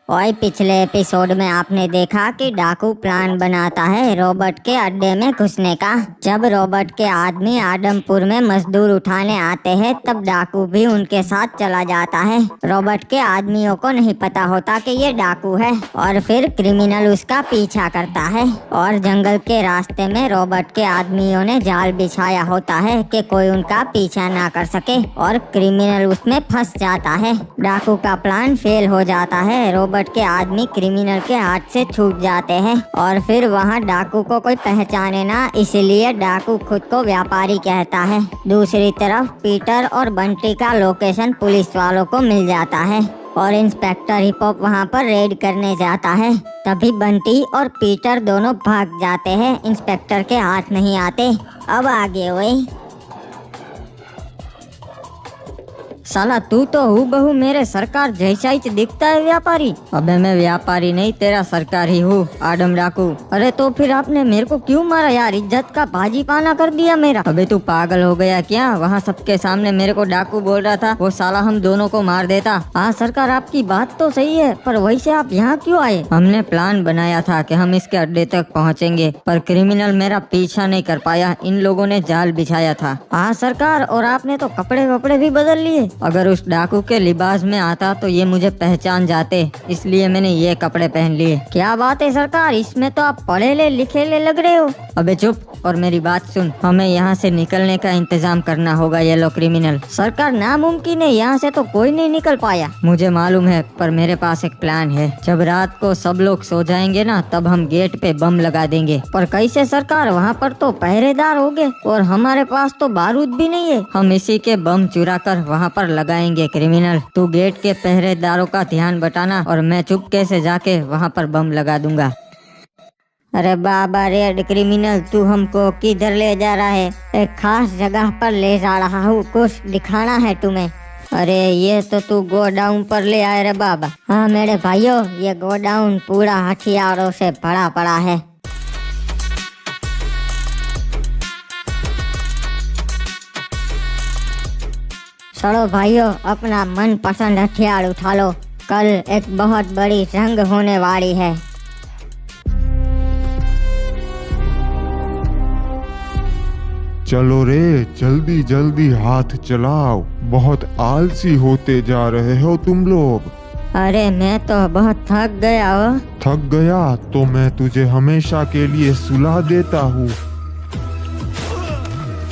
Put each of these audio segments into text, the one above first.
और पिछले एपिसोड में आपने देखा कि डाकू प्लान बनाता है रॉबर्ट के अड्डे में घुसने का। जब रॉबर्ट के आदमी आदमपुर में मजदूर उठाने आते हैं तब डाकू भी उनके साथ चला जाता है। रॉबर्ट के आदमियों को नहीं पता होता कि ये डाकू है और फिर क्रिमिनल उसका पीछा करता है और जंगल के रास्ते में रॉबर्ट के आदमियों ने जाल बिछाया होता है कि कोई उनका पीछा ना कर सके और क्रिमिनल उसमें फंस जाता है। डाकू का प्लान फेल हो जाता है। रॉबर्ट के आदमी क्रिमिनल के हाथ से छूट जाते हैं और फिर वहाँ डाकू को कोई पहचाने ना, इसलिए डाकू खुद को व्यापारी कहता है। दूसरी तरफ पीटर और बंटी का लोकेशन पुलिस वालों को मिल जाता है और इंस्पेक्टर हिपहॉप वहाँ पर रेड करने जाता है। तभी बंटी और पीटर दोनों भाग जाते हैं, इंस्पेक्टर के हाथ नहीं आते। अब आगे वही साला तू तो हूबहू मेरे सरकार जैसा ही दिखता है व्यापारी। अबे मैं व्यापारी नहीं, तेरा सरकार ही हूँ, आदम डाकू। अरे तो फिर आपने मेरे को क्यों मारा यार? इज्जत का भाजी पाना कर दिया मेरा। अबे तू पागल हो गया क्या? वहाँ सबके सामने मेरे को डाकू बोल रहा था, वो साला हम दोनों को मार देता। हाँ सरकार आपकी बात तो सही है, पर वैसे आप यहाँ क्यों आए? हमने प्लान बनाया था कि हम इसके अड्डे तक पहुँचेंगे, पर क्रिमिनल मेरा पीछा नहीं कर पाया। इन लोगों ने जाल बिछाया था। हाँ सरकार, और आपने तो कपड़े वपड़े भी बदल लिए। अगर उस डाकू के लिबास में आता तो ये मुझे पहचान जाते, इसलिए मैंने ये कपड़े पहन लिए। क्या बात है सरकार, इसमें तो आप पढ़े लिखे लग रहे हो। अबे चुप और मेरी बात सुन, हमें यहाँ से निकलने का इंतजाम करना होगा। ये लो क्रिमिनल। सरकार नामुमकिन है, यहाँ से तो कोई नहीं निकल पाया। मुझे मालूम है, पर मेरे पास एक प्लान है। जब रात को सब लोग सो जाएंगे ना, तब हम गेट पे बम लगा देंगे। पर कैसे सरकार? वहाँ पर तो पहरेदार होंगे और हमारे पास तो बारूद भी नहीं है। हम इसी के बम चुरा कर वहाँ पर लगाएंगे। क्रिमिनल तू गेट के पहरेदारों का ध्यान बटाना और मैं चुपके से जाके वहाँ पर बम लगा दूंगा। अरे बाबा रेड क्रिमिनल, तू हमको किधर ले जा रहा है? एक खास जगह पर ले जा रहा हूँ, कुछ दिखाना है तुम्हें। अरे ये तो तू गोडाउन पर ले आए रे बाबा। हाँ मेरे भाइयों, ये गोडाउन पूरा हथियारों से भरा पड़ा है। चलो भाइयों, अपना मन पसंद हथियार उठा लो, कल एक बहुत बड़ी जंग होने वाली है। चलो रे, जल्दी जल्दी हाथ चलाओ। बहुत आलसी होते जा रहे हो तुम लोग। अरे मैं तो बहुत थक गया हो। थक गया तो मैं तुझे हमेशा के लिए सुला देता हूँ।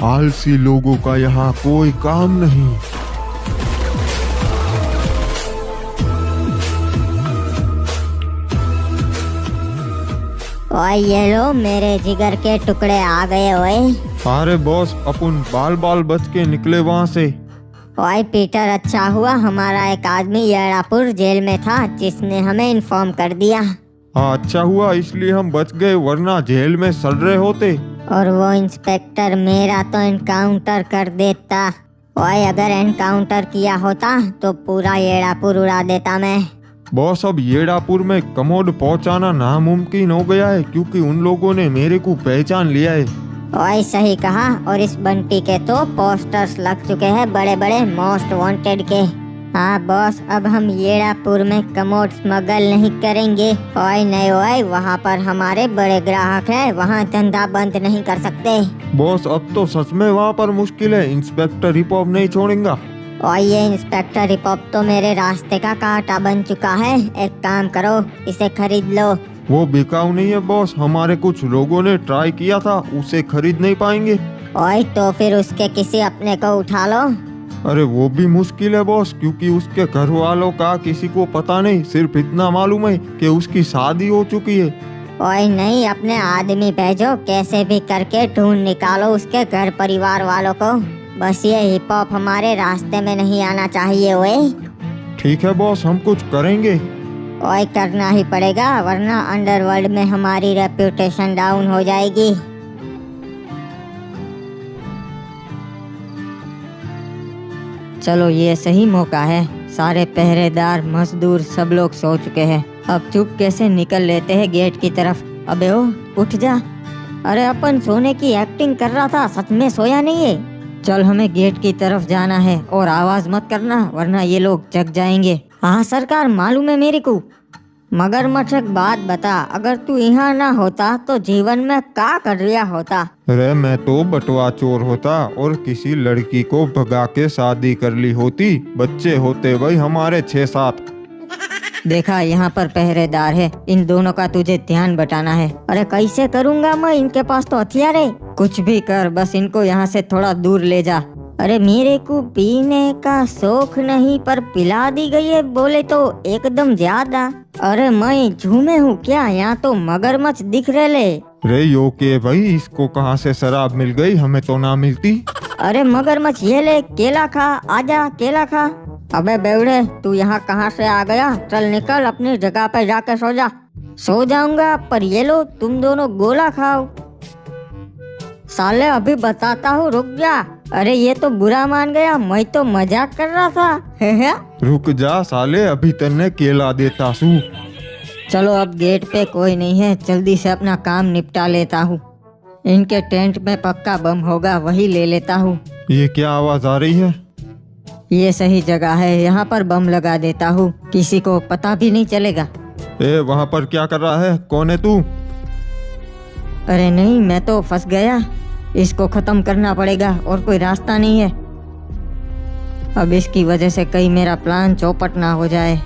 आलसी लोगों का यहाँ कोई काम नहीं। ओए ये लो, मेरे जिगर के टुकड़े आ गए। ओए अरे बॉस, अपन बाल बाल बच के निकले वहाँ से। ओए पीटर, अच्छा हुआ हमारा एक आदमी येड़ापुर जेल में था जिसने हमें इन्फॉर्म कर दिया। हाँ अच्छा हुआ, इसलिए हम बच गए, वरना जेल में सड़ रहे होते। और वो इंस्पेक्टर मेरा तो एनकाउंटर कर देता। ओए अगर एनकाउंटर किया होता तो पूरा येड़ापुर उड़ा देता मैं। बॉस अब येड़ापुर में कमोड पहुंचाना नामुमकिन हो गया है, क्योंकि उन लोगों ने मेरे को पहचान लिया है। ओए सही कहा, और इस बंटी के तो पोस्टर्स लग चुके हैं बड़े बड़े मोस्ट वांटेड के। हाँ बॉस, अब हम येड़ापुर में कमोड स्मगल नहीं करेंगे। ओए नहीं ओए, वहाँ पर हमारे बड़े ग्राहक हैं, वहाँ धंधा बंद नहीं कर सकते। बॉस अब तो सच में वहाँ पर मुश्किल है, इंस्पेक्टर हिपहॉप नहीं छोड़ेगा। और ये इंस्पेक्टर हिपहॉप तो मेरे रास्ते का कांटा बन चुका है। एक काम करो, इसे खरीद लो। वो बिकाऊ नहीं है बॉस, हमारे कुछ लोगों ने ट्राई किया था, उसे खरीद नहीं पाएंगे। ओए तो फिर उसके किसी अपने को उठा लो। अरे वो भी मुश्किल है बॉस, क्योंकि उसके घर वालों का किसी को पता नहीं, सिर्फ इतना मालूम है कि उसकी शादी हो चुकी है। ओए नहीं, अपने आदमी भेजो, कैसे भी करके ढूंढ निकालो उसके घर परिवार वालों को। बस ये हिपहॉप हमारे रास्ते में नहीं आना चाहिए। ओए ठीक है बॉस, हम कुछ करेंगे। ओए करना ही पड़ेगा, वरना अंडरवर्ल्ड में हमारी रेप्यूटेशन डाउन हो जाएगी। चलो ये सही मौका है, सारे पहरेदार मजदूर सब लोग सो चुके हैं। अब चुपके से निकल लेते हैं गेट की तरफ। अबे ओ उठ जा। अरे अपन सोने की एक्टिंग कर रहा था, सच में सोया नहीं है। चल हमें गेट की तरफ जाना है और आवाज मत करना, वरना ये लोग जग जाएंगे। हाँ सरकार, मालूम है मेरे को। मगरमच्छ एक बात बता, अगर तू यहाँ ना होता तो जीवन में क्या कर रिया होता? अरे मैं तो बटवा चोर होता और किसी लड़की को भगा के शादी कर ली होती। बच्चे होते भाई हमारे 6-7। देखा, यहाँ पर पहरेदार है, इन दोनों का तुझे ध्यान बटाना है। अरे कैसे करूँगा मैं, इनके पास तो हथियार है। कुछ भी कर, बस इनको यहाँ से थोड़ा दूर ले जा। अरे मेरे को पीने का शौक नहीं, पर पिला दी गई है बोले तो एकदम ज्यादा। अरे मैं झूमे हूँ क्या, यहाँ तो मगरमच्छ दिख रहे। रे यो के भाई, इसको कहाँ से शराब मिल गई, हमें तो ना मिलती। अरे मगरमच्छ ये ले, केला खा, आजा केला खा। अबे बेवड़े, तू यहाँ कहाँ से आ गया? चल निकल, अपनी जगह पे जाके सो जा। सो जाऊंगा, पर ये लो तुम दोनों गोला खाओ। साले अभी बताता हूँ, रुक जा। अरे ये तो बुरा मान गया, मैं तो मजाक कर रहा था। है? रुक जा साले, अभी तन्ने केला देता सू। चलो अब गेट पे कोई नहीं है, जल्दी से अपना काम निपटा लेता हूँ। इनके टेंट में पक्का बम होगा, वही ले लेता हूँ। ये क्या आवाज आ रही है? ये सही जगह है, यहाँ पर बम लगा देता हूँ, किसी को पता भी नहीं चलेगा। ए वहाँ पर क्या कर रहा है, कौन है तू? अरे नहीं, मैं तो फंस गया, इसको खत्म करना पड़ेगा और कोई रास्ता नहीं है। अब इसकी वजह से कहीं मेरा प्लान चौपट ना हो जाए।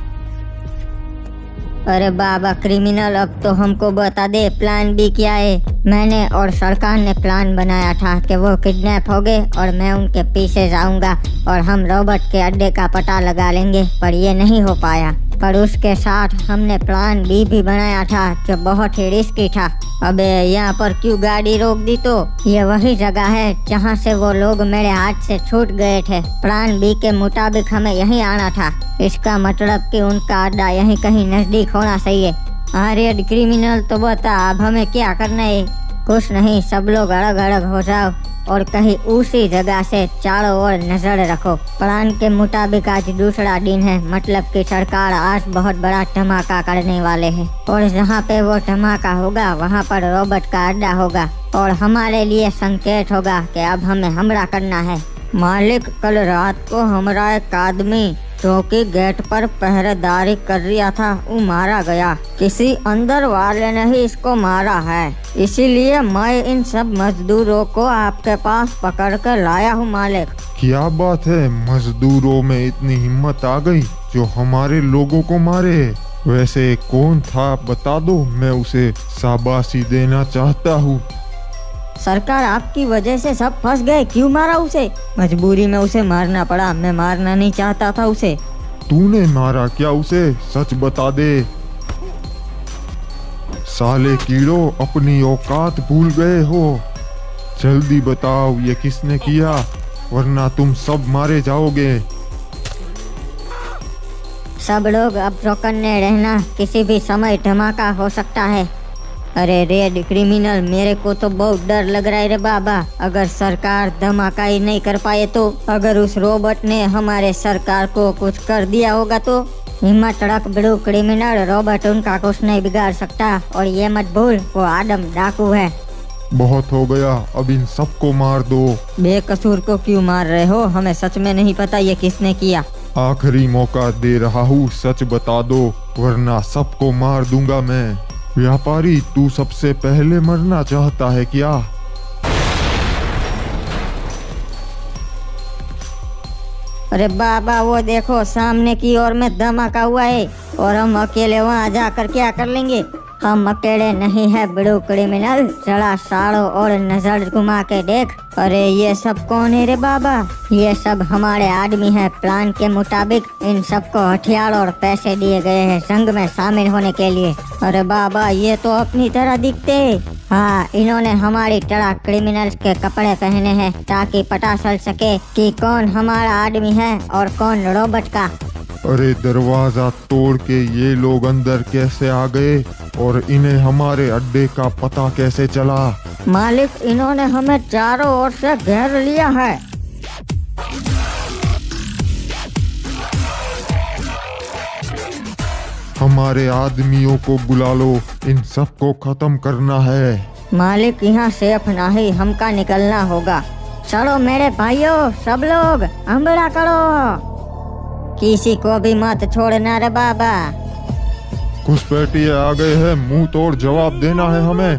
अरे बाबा क्रिमिनल, अब तो हमको बता दे प्लान बी क्या है। मैंने और सरकार ने प्लान बनाया था कि वो किडनैप हो गए और मैं उनके पीछे जाऊंगा और हम रॉबर्ट के अड्डे का पता लगा लेंगे, पर ये नहीं हो पाया। पर उसके साथ हमने प्लान बी भी बनाया था जो बहुत ही रिस्की था। अबे यहाँ पर क्यों गाड़ी रोक दी? तो ये वही जगह है जहाँ से वो लोग मेरे हाथ से छूट गए थे। प्लान बी के मुताबिक हमें यहीं आना था, इसका मतलब कि उनका अड्डा यहीं कहीं नजदीक होना चाहिए। अरे क्रिमिनल, तो बता अब हमें क्या करना है? कुछ नहीं, सब लोग अलग अलग हो जाओ और कहीं उसी जगह से चारों ओर नजर रखो। प्लान के मुताबिक आज दूसरा दिन है, मतलब कि सरकार आज बहुत बड़ा धमाका करने वाले हैं और जहाँ पे वो धमाका होगा वहाँ पर रॉबर्ट का अड्डा होगा और हमारे लिए संकेत होगा कि अब हमें हमला करना है। मालिक, कल रात को हमारा एक आदमी जो कि गेट पर पहरेदारी कर रहा था वो मारा गया। किसी अंदर वाले ने ही इसको मारा है, इसीलिए मैं इन सब मजदूरों को आपके पास पकड़ कर लाया हूँ मालिक। क्या बात है, मजदूरों में इतनी हिम्मत आ गई जो हमारे लोगों को मारे। वैसे कौन था बता दो, मैं उसे शाबाशी देना चाहता हूँ। सरकार, आपकी वजह से सब फंस गए, क्यों मारा उसे? मजबूरी में उसे मारना पड़ा, मैं मारना नहीं चाहता था उसे। तूने मारा क्या उसे, सच बता दे। साले कीड़ो, अपनी औकात भूल गए हो, जल्दी बताओ ये किसने किया, वरना तुम सब मारे जाओगे। सब लोग अब चौकन्ने रहना, किसी भी समय धमाका हो सकता है। अरे रेड क्रिमिनल, मेरे को तो बहुत डर लग रहा है रे बाबा। अगर सरकार धमाका ही नहीं कर पाए तो, अगर उस रोबोट ने हमारे सरकार को कुछ कर दिया होगा तो? हिम्मत रख बड़ू क्रिमिनल, रॉबर्ट उनका कुछ नहीं बिगाड़ सकता और ये मत भूल वो आदम डाकू है। बहुत हो गया, अब इन सबको मार दो। बेकसूर को क्यों मार रहे हो? हमें सच में नहीं पता ये किसने किया। आखिरी मौका दे रहा हूँ, सच बता दो वरना सबको मार दूंगा मैं। व्यापारी, तू सबसे पहले मरना चाहता है क्या? अरे बाबा, वो देखो सामने की ओर में धमाका हुआ है और हम अकेले वहाँ जाकर क्या कर लेंगे? हम अकेले नहीं है बड़ू क्रिमिनल, जरा साड़ो और नजर घुमा के देख। अरे ये सब कौन है रे बाबा? ये सब हमारे आदमी हैं। प्लान के मुताबिक इन सबको हथियार और पैसे दिए गए हैं जंग में शामिल होने के लिए। अरे बाबा, ये तो अपनी तरह दिखते हैं। हाँ, इन्होंने हमारी तरह क्रिमिनल्स के कपड़े पहने हैं ताकि पता चल सके कि कौन हमारा आदमी है और कौन रॉबर्ट का। अरे दरवाजा तोड़ के ये लोग अंदर कैसे आ गए और इन्हें हमारे अड्डे का पता कैसे चला? मालिक, इन्होंने हमें चारों ओर से घेर लिया है। हमारे आदमियों को बुला लो, इन सबको खत्म करना है। मालिक, यहाँ सेफ नहीं, हमका निकलना होगा। चलो मेरे भाइयों, सब लोग हमला करो, किसी को भी मत छोड़ना रे बाबा। घुसपैठिए आ गए हैं, मुंह तोड़ जवाब देना है हमें।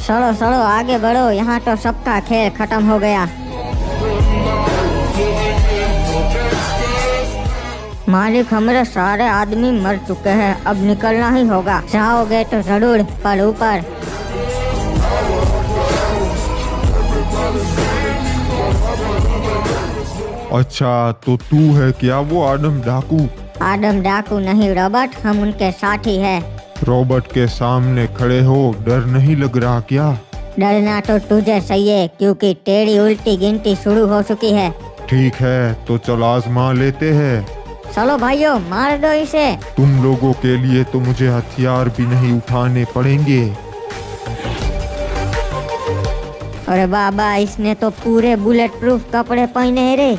चलो चलो आगे बढ़ो, यहाँ तो सबका खेल खत्म हो गया। मालिक, हमारे सारे आदमी मर चुके हैं, अब निकलना ही होगा। जाओगे तो जरूर, पर ऊपर। अच्छा, तो तू है क्या वो आदम डाकू? आदम डाकू नहीं रॉबर्ट, हम उनके साथी है। रॉबर्ट के सामने खड़े हो, डर नहीं लग रहा क्या? डरना तो तुझे चाहिए, क्योंकि तेरी उल्टी गिनती शुरू हो चुकी है। ठीक है, तो चल आजमा लेते हैं। चलो भाइयों, मार दो इसे। तुम लोगों के लिए तो मुझे हथियार भी नहीं उठाने पड़ेंगे। अरे बाबा, इसने तो पूरे बुलेट प्रूफ कपड़े पहने हैं रे।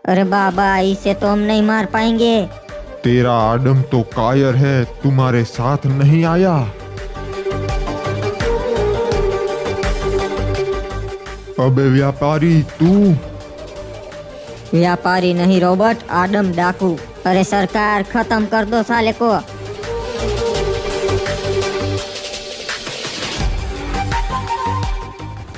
अरे बाबा, इसे तो हम नहीं मार पाएंगे। तेरा आदम तो कायर है, तुम्हारे साथ नहीं आया। अबे व्यापारी, तू? व्यापारी नहीं रॉबर्ट, आदम डाकू। अरे सरकार, खत्म कर दो साले को।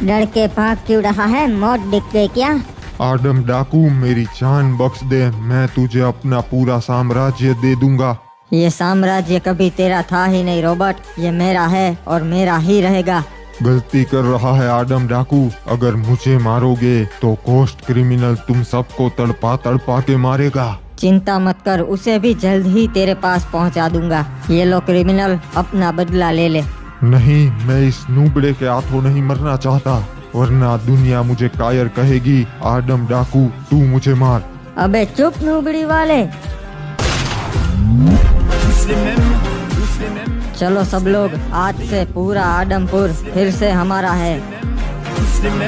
डर के भाग क्यों रहा है? मौत दिख गई क्या? आदम डाकू, मेरी जान बख्श दे, मैं तुझे अपना पूरा साम्राज्य दे दूंगा। ये साम्राज्य कभी तेरा था ही नहीं रॉबर्ट, ये मेरा है और मेरा ही रहेगा। गलती कर रहा है आदम डाकू, अगर मुझे मारोगे तो कोस्ट क्रिमिनल तुम सबको तड़पा तड़पा के मारेगा। चिंता मत कर, उसे भी जल्द ही तेरे पास पहुंचा दूंगा। ये लो क्रिमिनल, अपना बदला ले ले। नहीं, मैं इस नूबड़े के हाथों नहीं मरना चाहता, वरना दुनिया मुझे कायर कहेगी। आदम डाकू, तू मुझे मार। अबे चुप नूबड़ी वाले। चलो सब लोग, आज से पूरा आदमपुर फिर से हमारा है। Muslim,